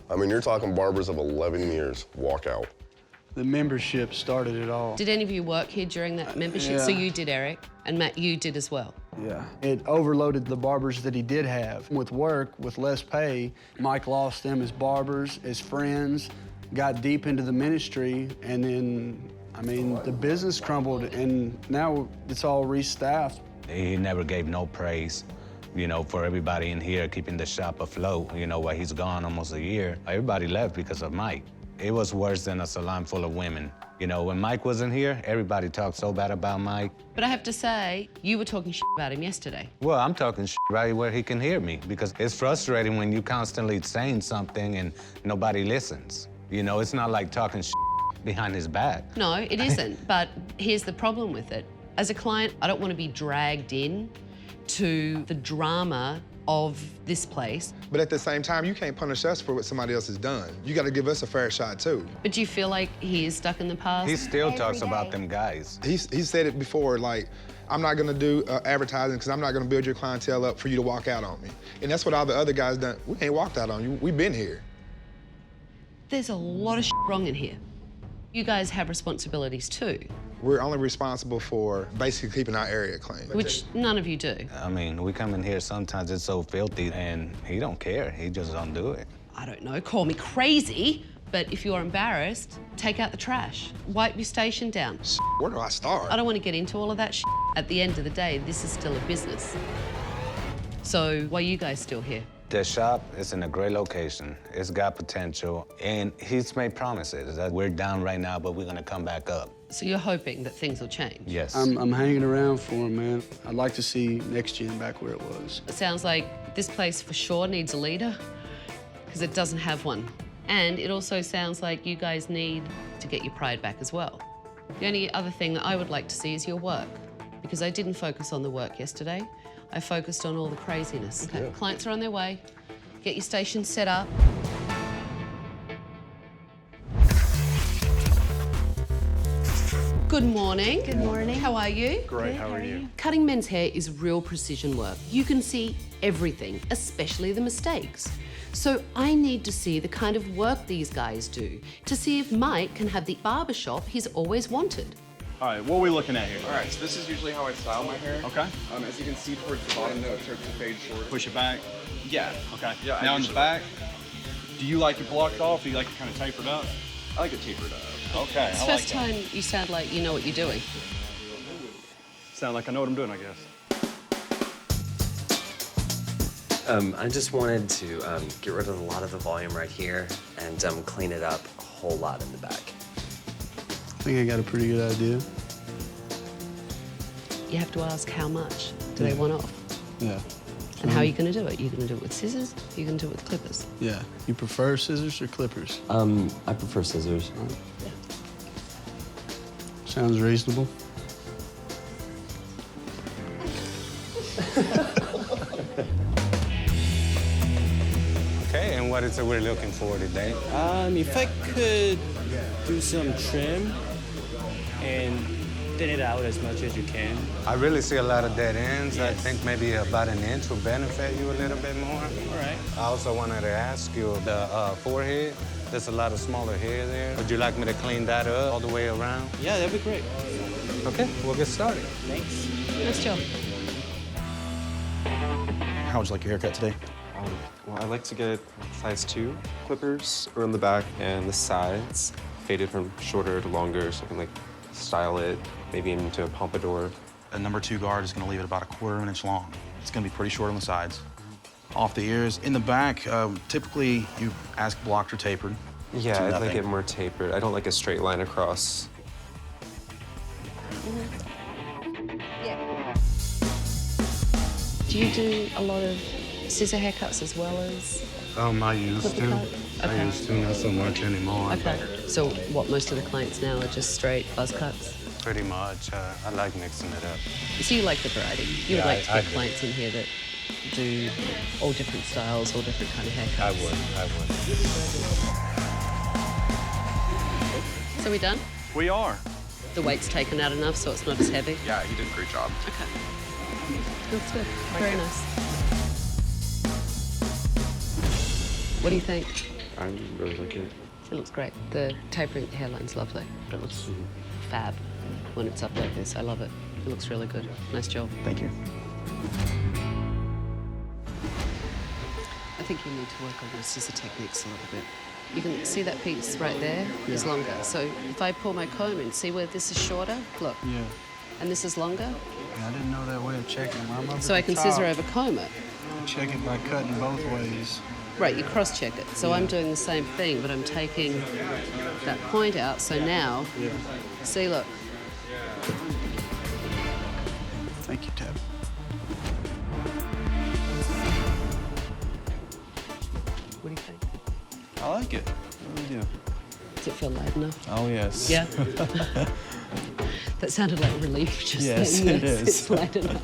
I mean, you're talking barbers of 11 years walkout. The membership started it all. Did any of you work here during that membership? So you did, Eric, and Matt, you did as well. Yeah. It overloaded the barbers that he did have. With work, with less pay, Mike lost them as barbers, as friends, got deep into the ministry, and then, I mean, the business crumbled, and now it's all restaffed. He never gave no praise, you know, for everybody in here keeping the shop afloat. You know, while he's gone almost a year, everybody left because of Mike. It was worse than a salon full of women. You know, when Mike wasn't here, everybody talked so bad about Mike. But I have to say, you were talking shit about him yesterday. Well, I'm talking shit right where he can hear me, because it's frustrating when you constantly saying something and nobody listens. You know, it's not like talking shit behind his back. No, it isn't, but here's the problem with it. As a client, I don't want to be dragged in to the drama of this place. But at the same time, you can't punish us for what somebody else has done. You got to give us a fair shot, too. But do you feel like he is stuck in the past? He still talks about them guys. He said it before, like, I'm not going to do advertising because I'm not going to build your clientele up for you to walk out on me. And that's what all the other guys done. We ain't walked out on you. We've been here. There's a lot of shit wrong in here. You guys have responsibilities, too. We're only responsible for basically keeping our area clean. Which none of you do. I mean, we come in here, sometimes it's so filthy, and he don't care. He just don't do it. I don't know, call me crazy, but if you're embarrassed, take out the trash. Wipe your station down. Where do I start? I don't want to get into all of that shit. At the end of the day, this is still a business. So why are you guys still here? The shop is in a great location. It's got potential, and he's made promises that we're down right now, but we're gonna come back up. So you're hoping that things will change? Yes. I'm hanging around for him, man. I'd like to see NextGen back where it was. It sounds like this place for sure needs a leader, because it doesn't have one. And it also sounds like you guys need to get your pride back as well. The only other thing that I would like to see is your work, because I didn't focus on the work yesterday. I focused on all the craziness. Okay, clients are on their way. Get your station set up. Good morning. Good morning. How are you? Great, how are you? Cutting men's hair is real precision work. You can see everything, especially the mistakes. So I need to see the kind of work these guys do to see if Mike can have the barbershop he's always wanted. All right, what are we looking at here? All right, so this is usually how I style my hair. Okay. As you can see towards the bottom, though, it starts to fade short. Push it back. Yeah. Okay. Yeah. Now in the back, do you like it blocked off, or do you like it kind of tapered up? I like it tapered up. Okay, It's I the like first that. time you sound like you know what you're doing. Sound like I know what I'm doing, I guess. I just wanted to get rid of a lot of the volume right here and clean it up a whole lot in the back. I think I got a pretty good idea. You have to ask how much do they want off? Yeah. And how are you going to do it? You're going to do it with scissors? Or you're going to do it with clippers? Yeah. You prefer scissors or clippers? I prefer scissors. Yeah. Sounds reasonable. Okay, and what is it we're looking for today? If I could do some trim and thin it out as much as you can. I really see a lot of dead ends. Yes. I think maybe about an inch will benefit you a little bit more. All right. I also wanted to ask you, the forehead, there's a lot of smaller hair there. Would you like me to clean that up all the way around? Yeah, that'd be great. Okay, we'll get started. Thanks. Nice job. How would you like your haircut today? Well, I like to get size 2 clippers around the back and the sides, faded from shorter to longer, so I can like style it, maybe into a pompadour. A number 2 guard is going to leave it about 1/4 inch long. It's going to be pretty short on the sides. Off the ears. In the back, typically you ask blocked or tapered. Yeah, I'd like it more tapered. I don't like a straight line across. Do you do a lot of scissor haircuts as well as? I used to. I used to, not so much anymore. Okay. So what, most of the clients now are just straight buzz cuts? Pretty much. I like mixing it up. So you like the variety. You would Yeah, like to I get do. clients in here that do all different styles, all different kind of haircuts. I would. So we done? We are. The weight's taken out enough so it's not as heavy? Yeah, he did a great job. Okay. Looks good. Very nice. What do you think? I really like it. It looks great. The tapering hairline's lovely. It looks fab when it's up like this. I love it. It looks really good. Nice job. Thank you. I think you need to work on your scissor techniques a little bit. You can see that piece right there is longer. So if I pull my comb in, see where this is shorter? Look. Yeah. And this is longer? I didn't know that way of checking them. I'm up So at I the can top. scissor over comb it. Check it by cutting both ways. Right, you cross-check it. So I'm doing the same thing, but I'm taking that point out. So now, see, look. Thank you, Tab. What do you think? I like it. I really do. Does it feel light enough? Oh, yes. Yeah? That sounded like relief just Yes, then. it is. It's light enough.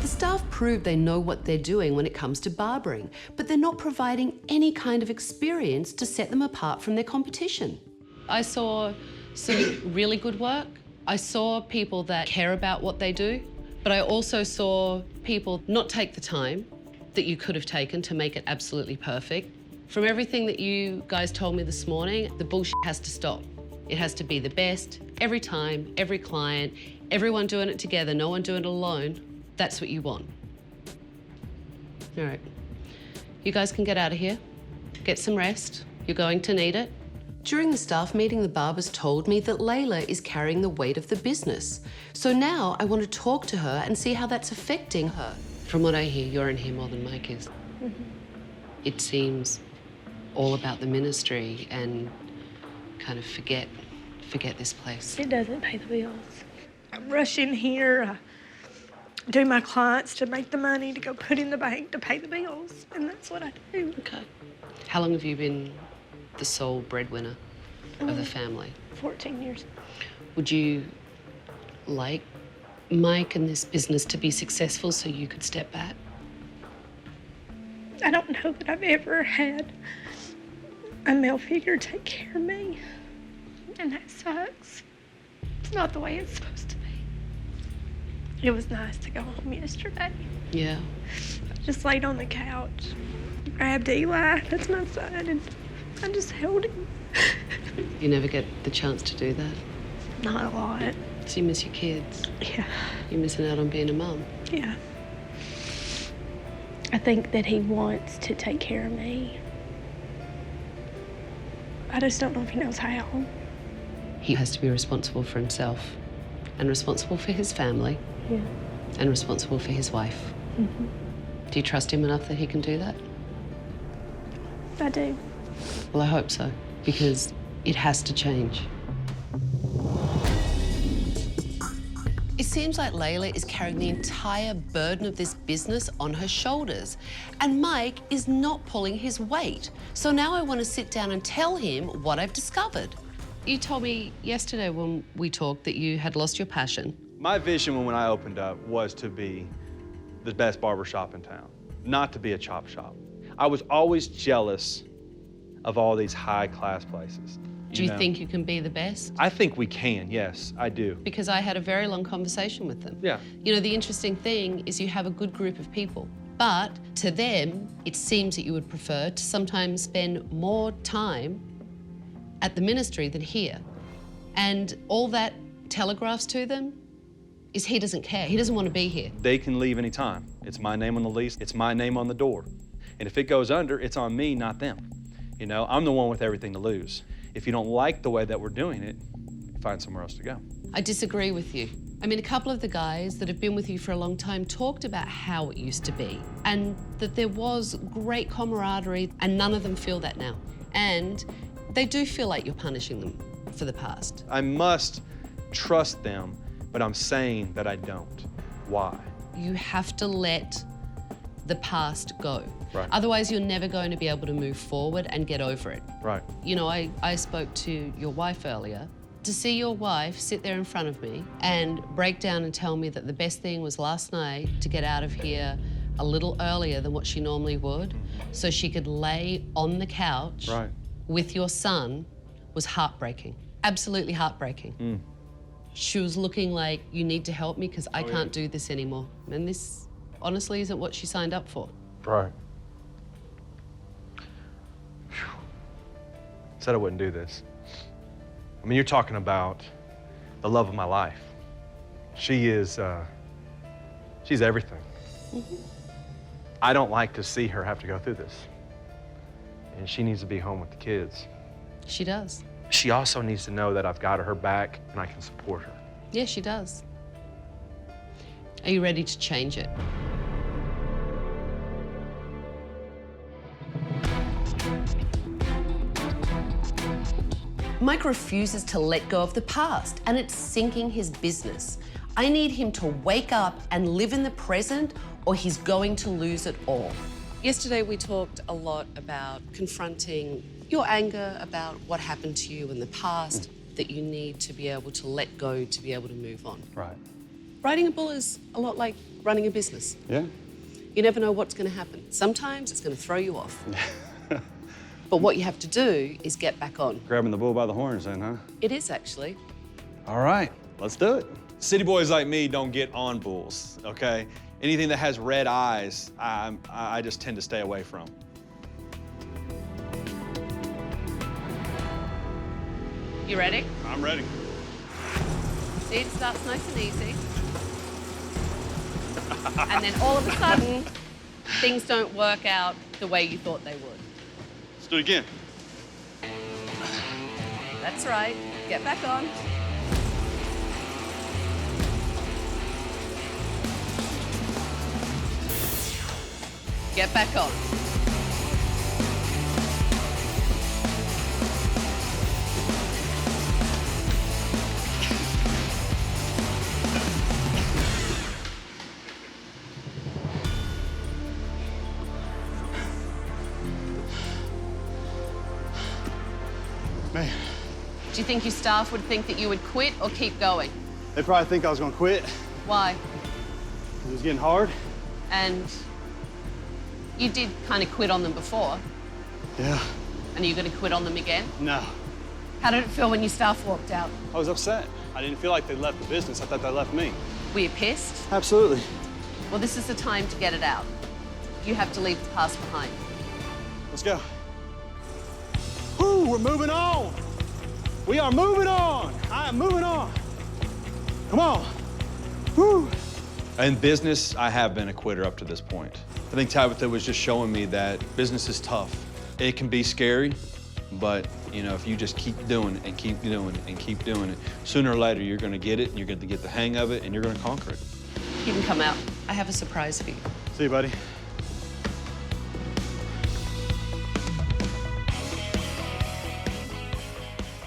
The staff prove they know what they're doing when it comes to barbering, but they're not providing any kind of experience to set them apart from their competition. I saw some really good work. I saw people that care about what they do, but I also saw people not take the time that you could have taken to make it absolutely perfect. From everything that you guys told me this morning, the bullshit has to stop. It has to be the best, every time, every client, everyone doing it together, no one doing it alone. That's what you want. All right. You guys can get out of here. Get some rest. You're going to need it. During the staff meeting, the barbers told me that Layla is carrying the weight of the business. So now I want to talk to her and see how that's affecting her. From what I hear, you're in here more than Mike is. It seems all about the ministry and kind of forget this place. It doesn't pay the bills. I rush in here, I do my clients to make the money to go put in the bank to pay the bills, and that's what I do. Okay. How long have you been the sole breadwinner of the family? 14 years. Would you like Mike and this business to be successful so you could step back? I don't know that I've ever had a male figure take care of me, and that sucks. It's not the way it's supposed to be. It was nice to go home yesterday. Yeah. I just laid on the couch, grabbed Eli, that's my son, and I just held him. You never get the chance to do that? Not a lot. So you miss your kids? Yeah. You're missing out on being a mum? Yeah. I think that he wants to take care of me. I just don't know if he knows how. He has to be responsible for himself and responsible for his family. Yeah. And responsible for his wife. Mm-hmm. Do you trust him enough that he can do that? I do. Well, I hope so, because it has to change. It seems like Layla is carrying the entire burden of this business on her shoulders, and Mike is not pulling his weight. So now I want to sit down and tell him what I've discovered. You told me yesterday when we talked that you had lost your passion. My vision when I opened up was to be the best barber shop in town, not to be a chop shop. I was always jealous of all these high-class places. Do you know? think you can be the best? I think we can, yes, I do. Because I had a very long conversation with them. Yeah. You know, the interesting thing is you have a good group of people, but to them, it seems that you would prefer to sometimes spend more time at the ministry than here. And all that telegraphs to them is he doesn't care. He doesn't want to be here. They can leave anytime. It's my name on the lease, it's my name on the door. And if it goes under, it's on me, not them. You know, I'm the one with everything to lose. If you don't like the way that we're doing it, find somewhere else to go. I disagree with you. I mean, a couple of the guys that have been with you for a long time talked about how it used to be and that there was great camaraderie, and none of them feel that now. And they do feel like you're punishing them for the past. I must trust them, but I'm saying that I don't. Why? you have to let the past go. Right. Otherwise, you're never going to be able to move forward and get over it. Right. You know, I spoke to your wife earlier. To see your wife sit there in front of me and break down and tell me that the best thing was last night to get out of here a little earlier than what she normally would, so she could lay on the couch with your son, was heartbreaking. Absolutely heartbreaking. She was looking like, you need to help me because I can't do this anymore. And this honestly isn't what she signed up for. Right. Said I wouldn't do this. I mean, you're talking about the love of my life. She is, she's everything. I don't like to see her have to go through this. And she needs to be home with the kids. She does. She also needs to know that I've got her back and I can support her. Yeah, she does. Are you ready to change it? Mike refuses to let go of the past, and it's sinking his business. I need him to wake up and live in the present, or he's going to lose it all. Yesterday, we talked a lot about confronting your anger about what happened to you in the past, that you need to be able to let go to be able to move on. Right. Riding a bull is a lot like running a business. Yeah. You never know what's going to happen. Sometimes it's going to throw you off. But what you have to do is get back on. Grabbing the bull by the horns then, huh? It is actually. All right, let's do it. City boys like me don't get on bulls, okay? Anything that has red eyes, I just tend to stay away from. You ready? I'm ready. See, it starts nice and easy. And then all of a sudden, things don't work out the way you thought they would. Let's do it again. That's right. Get back on. Get back on. Man. Do you think your staff would think that you would quit or keep going? They probably think I was gonna quit. Why? It was getting hard. And you did kind of quit on them before. Yeah. And are you going to quit on them again? No. How did it feel when your staff walked out? I was upset. I didn't feel like they left the business. I thought they left me. Were you pissed? Absolutely. Well, this is the time to get it out. You have to leave the past behind. Let's go. Woo, we're moving on. We are moving on. I am moving on. Come on. Woo. In business, I have been a quitter up to this point. I think Tabitha was just showing me that business is tough. It can be scary, but you know, if you just keep doing it and keep doing it and keep doing it, sooner or later you're gonna get it and you're gonna get the hang of it and you're gonna conquer it. You can come out. I have a surprise for you. See you, buddy.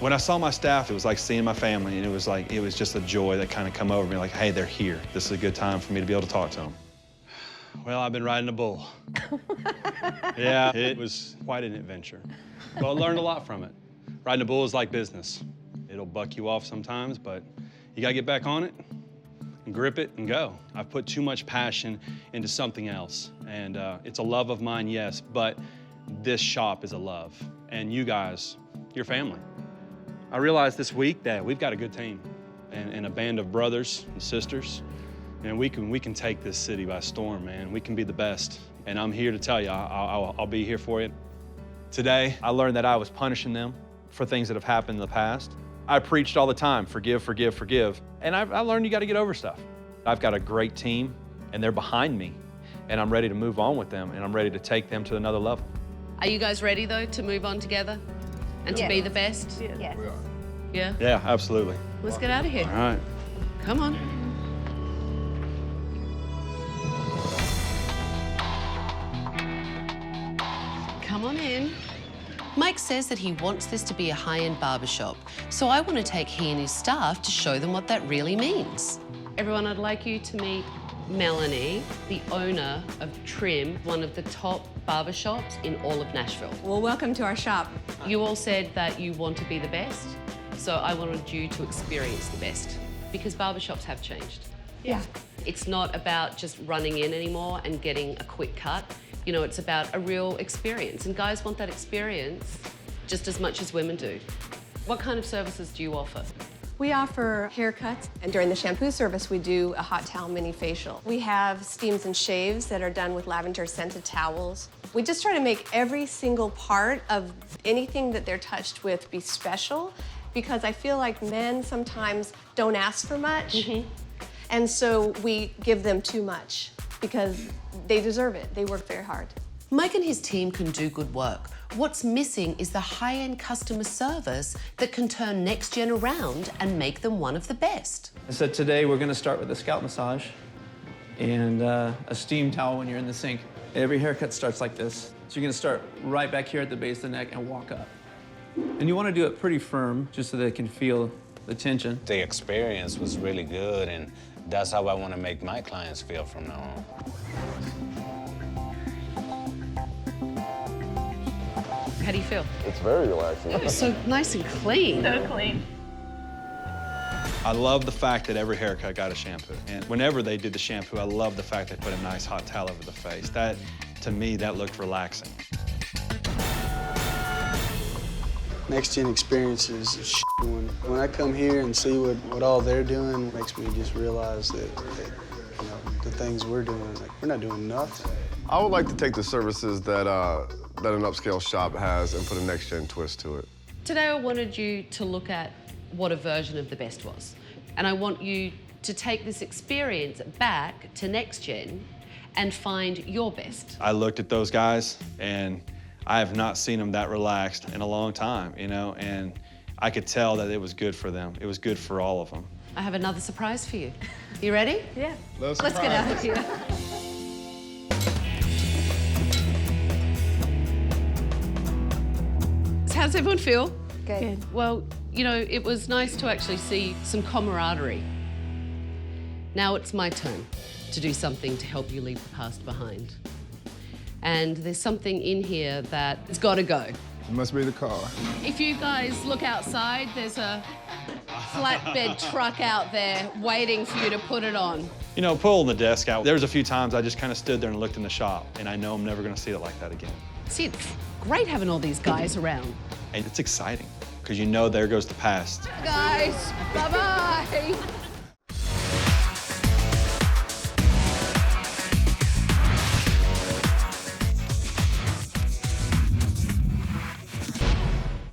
When I saw my staff, it was like seeing my family, and it was just a joy that kind of come over me, like, hey, they're here. This is a good time for me to be able to talk to them. Well, I've been riding a bull. Yeah, it was quite an adventure. But I learned a lot from it. Riding a bull is like business. It'll buck you off sometimes, but you gotta get back on it and grip it and go. I've put too much passion into something else, and it's a love of mine, yes, but this shop is a love, and you guys, you're family. I realized this week that we've got a good team and a band of brothers and sisters, and we can take this city by storm, man. We can be the best, and I'm here to tell you, I'll be here for you. Today, I learned that I was punishing them for things that have happened in the past. I preached all the time, forgive, forgive, forgive, and I learned you gotta get over stuff. I've got a great team, and they're behind me, and I'm ready to move on with them, and I'm ready to take them to another level. Are you guys ready, though, to move on together and to be the best? Yes. Yeah? Yeah, absolutely. Let's get out of here. All right. Come on. Come on in. Mike says that he wants this to be a high-end barbershop, so I want to take he and his staff to show them what that really means. Everyone, I'd like you to meet Melanie, the owner of Trim, one of the top barbershops in all of Nashville. Well, welcome to our shop. You all said that you want to be the best, so I wanted you to experience the best, because barbershops have changed. Yeah. It's not about just running in anymore and getting a quick cut. You know, it's about a real experience, and guys want that experience just as much as women do. What kind of services do you offer? We offer haircuts, and during the shampoo service, we do a hot towel mini facial. We have steams and shaves that are done with lavender scented towels. We just try to make every single part of anything that they're touched with be special, because I feel like men sometimes don't ask for much, and so we give them too much because they deserve it. They work very hard. Mike and his team can do good work. What's missing is the high-end customer service that can turn NextGen around and make them one of the best. So today we're going to start with a scalp massage and a steam towel when you're in the sink. Every haircut starts like this. So you're going to start right back here at the base of the neck and walk up. And you want to do it pretty firm just so they can feel the tension. The experience was really good, and that's how I want to make my clients feel from now on. How do you feel? It's very relaxing. It was so nice and clean. So clean. I love the fact that every haircut got a shampoo. And whenever they did the shampoo, I love the fact they put a nice hot towel over the face. That, to me, that looked relaxing. NextGen experiences is when I come here and see what all they're doing, it makes me just realize that you know, the things we're doing, like, we're not doing enough. I would like to take the services that an upscale shop has and put a NextGen twist to it. Today I wanted you to look at what a version of the best was. And I want you to take this experience back to NextGen and find your best. I looked at those guys, and I have not seen them that relaxed in a long time, you know, and I could tell that it was good for them. It was good for all of them. I have another surprise for you. You ready? Yeah. Let's get out of here. How does everyone feel? Good. Well, you know, it was nice to actually see some camaraderie. Now it's my turn to do something to help you leave the past behind. And there's something in here that has got to go. It must be the car. If you guys look outside, there's a flatbed truck out there waiting for you to put it on. You know, pulling the desk out, there was a few times I just kind of stood there and looked in the shop, and I know I'm never going to see it like that again. See, it's great having all these guys around. And it's exciting, because you know there goes the past. Guys, bye-bye.